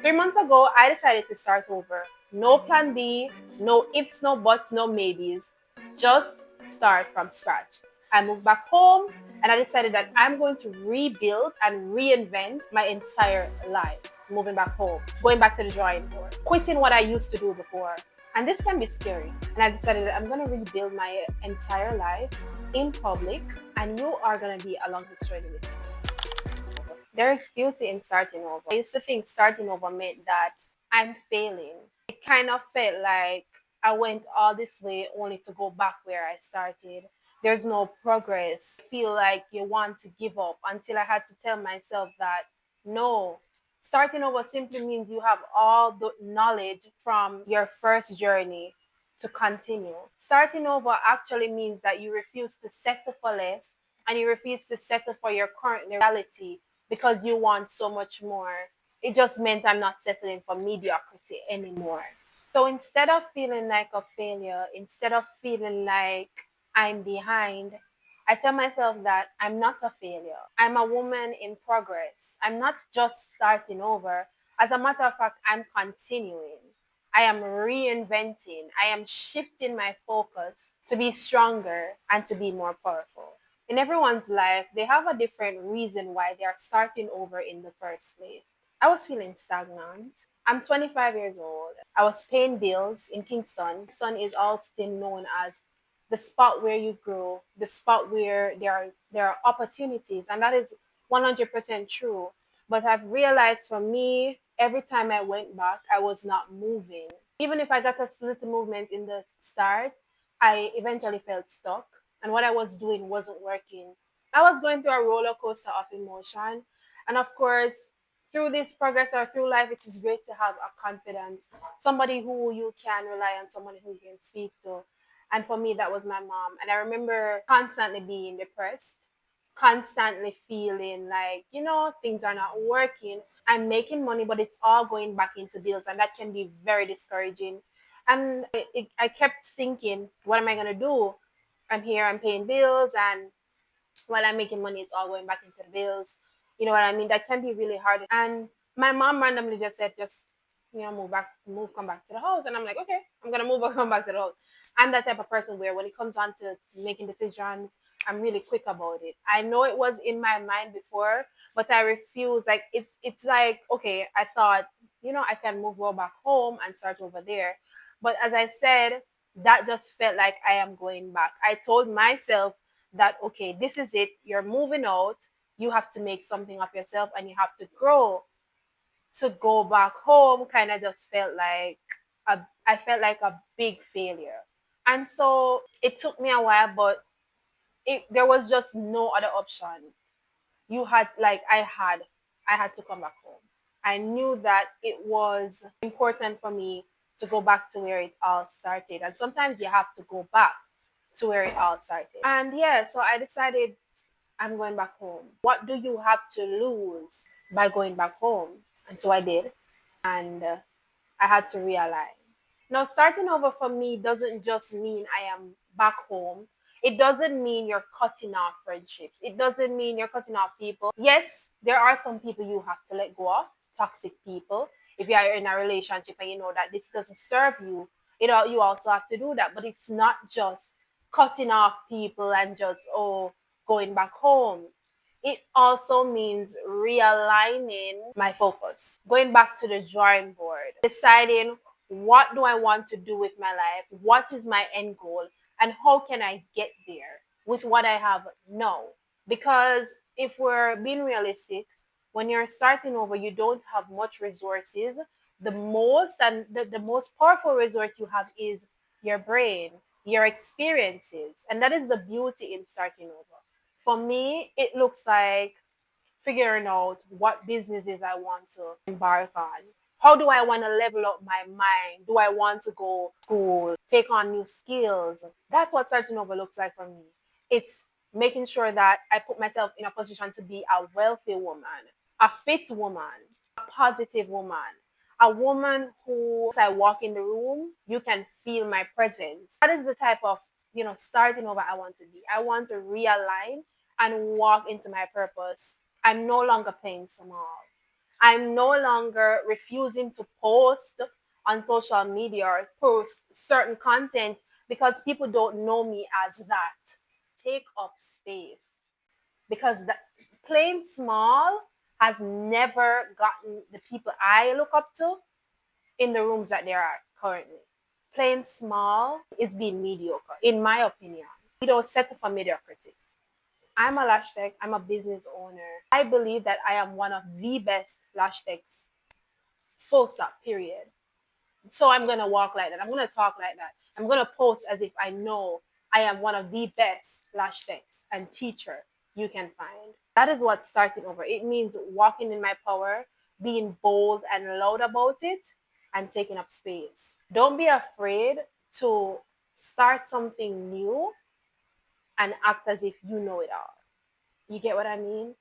3 months ago, I decided to start over. No plan B, no ifs, no buts, no maybes. Just start from scratch. I moved back home and I decided that I'm going to rebuild and reinvent my entire life. Moving back home, going back to the drawing board, quitting what I used to do before. And this can be scary. And I decided that I'm going to rebuild my entire life in public, and you are going to be along this journey with me. There is beauty in starting over. I used to think starting over meant that I'm failing. It kind of felt like I went all this way only to go back where I started. There's no progress. I feel like you want to give up until I had to tell myself that no, starting over simply means you have all the knowledge from your first journey to continue. Starting over actually means that you refuse to settle for less and you refuse to settle for your current reality because you want so much more. It just meant I'm not settling for mediocrity anymore. So instead of feeling like a failure, instead of feeling like I'm behind, I tell myself that I'm not a failure. I'm a woman in progress. I'm not just starting over. As a matter of fact, I'm continuing. I am reinventing. I am shifting my focus to be stronger and to be more powerful. In everyone's life, they have a different reason why they are starting over in the first place. I was feeling stagnant. I'm 25 years old. I was paying bills in Kingston. Kingston is often known as the spot where you grow, the spot where there are opportunities, and that is 100% true. But I've realized for me, every time I went back, I was not moving. Even if I got a little movement in the start, I eventually felt stuck, and what I was doing wasn't working. I was going through a roller coaster of emotion, and of course, through this progress or through life, it is great to have a confidence, somebody who you can rely on, somebody who you can speak to. And for me, that was my mom. And I remember constantly being depressed, constantly feeling like, things are not working. I'm making money, but it's all going back into bills. And that can be very discouraging. And I kept thinking, what am I going to do? I'm here, I'm paying bills, and while I'm making money, it's all going back into the bills. You know what I mean? That can be really hard. And my mom randomly just said, come back to the house. And I'm like, okay, I'm gonna move, come back to the house. I'm that type of person where when it comes on to making decisions, I'm really quick about it. I know it was in my mind before, but I refuse. Like it's like, okay, I thought, I can move well back home and start over there. But as I said, that just felt like I am going back. I told myself that okay, this is it, you're moving out, you have to make something of yourself and you have to grow. To go back home kind of just felt like I felt like a big failure. And so it took me a while, but there was just no other option. You had like I had to come back home. I knew that it was important for me to go back to where it all started, and sometimes you have to go back to where it all started. And yeah, so I decided I'm going back home. What do you have to lose by going back home? And so I did. And I had to realize. Now, starting over for me doesn't just mean I am back home. It doesn't mean you're cutting off friendships. It doesn't mean you're cutting off people. Yes, there are some people you have to let go of, toxic people. If you are in a relationship and you know that this doesn't serve you, you also have to do that. But it's not just cutting off people and just, going back home. It also means realigning my focus, going back to the drawing board, deciding what do I want to do with my life, what is my end goal, and how can I get there with what I have now. Because if we're being realistic, when you're starting over, you don't have much resources. The most powerful resource you have is your brain, your experiences, and that is the beauty in starting over. For me, it looks like figuring out what businesses I want to embark on. How do I want to level up my mind? Do I want to go to school, take on new skills? That's what starting over looks like for me. It's making sure that I put myself in a position to be a wealthy woman, a fit woman, a positive woman, a woman who, as I walk in the room, you can feel my presence. That is the type of, starting over I want to be. I want to realign and walk into my purpose. I'm no longer playing small. I'm no longer refusing to post on social media or post certain content because people don't know me as that. Take up space, because playing small has never gotten the people I look up to in the rooms that they are currently. Playing small is being mediocre, in my opinion. We don't settle for mediocrity. I'm a lash tech. I'm a business owner. I believe that I am one of the best lash techs, full stop, period. So I'm going to walk like that. I'm going to talk like that. I'm going to post as if I know I am one of the best lash techs and teacher you can find. That is what starting over. It means walking in my power, being bold and loud about it, and taking up space. Don't be afraid to start something new and act as if you know it all. You get what I mean?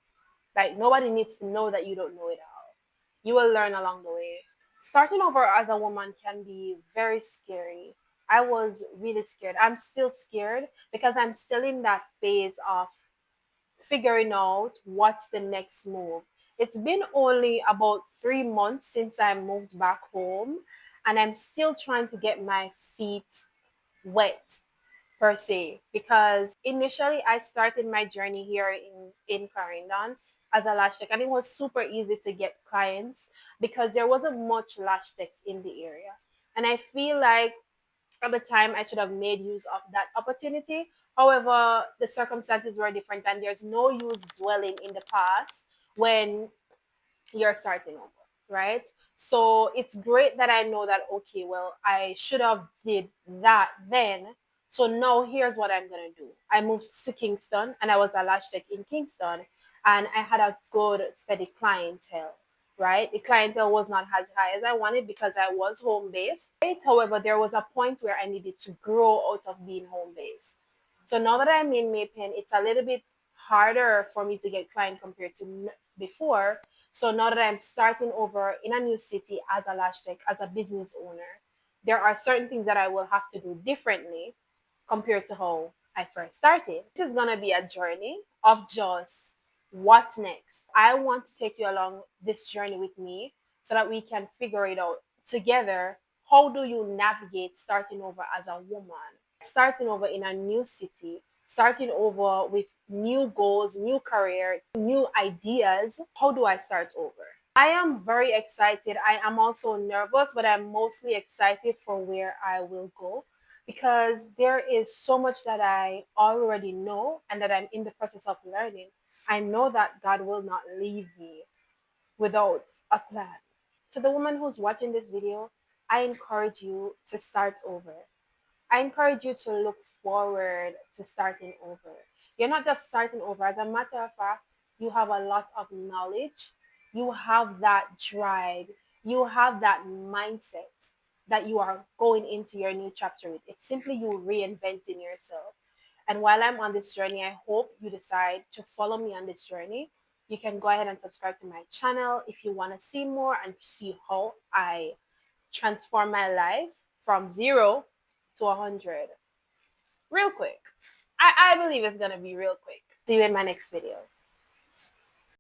Like, nobody needs to know that you don't know it all. You will learn along the way. Starting over as a woman can be very scary. I was really scared. I'm still scared because I'm still in that phase of figuring out what's the next move. It's been only about 3 months since I moved back home, and I'm still trying to get my feet wet per se, because initially I started my journey here in Clarendon as a lash tech, and it was super easy to get clients because there wasn't much lash techs in the area. And I feel like at the time I should have made use of that opportunity. However, the circumstances were different, and there's no use dwelling in the past when you're starting over, right? So it's great that I know that, okay, well, I should have did that then. So now here's what I'm gonna do. I moved to Kingston, and I was a lash tech in Kingston, and I had a good steady clientele, right? The clientele was not as high as I wanted because I was home based, right? However, there was a point where I needed to grow out of being home based. So now that I'm in Maypen, it's a little bit harder for me to get client compared to before. So now that I'm starting over in a new city as a lash tech, as a business owner, there are certain things that I will have to do differently compared to how I first started. This is going to be a journey of just what's next. I want to take you along this journey with me so that we can figure it out together. How do you navigate starting over as a woman? Starting over in a new city, starting over with new goals, new career, new ideas. How do I start over? I am very excited. I am also nervous, but I'm mostly excited for where I will go because there is so much that I already know and that I'm in the process of learning. I know that God will not leave me without a plan. To the woman who's watching this video, I encourage you to start over. I encourage you to look forward to starting over. You're not just starting over. As a matter of fact, you have a lot of knowledge. You have that drive. You have that mindset that you are going into your new chapter with. It's simply you reinventing yourself. And while I'm on this journey, I hope you decide to follow me on this journey. You can go ahead and subscribe to my channel if you want to see more and see how I transform my life from 0 to 100 real quick. I believe it's gonna be real quick. See you in my next video.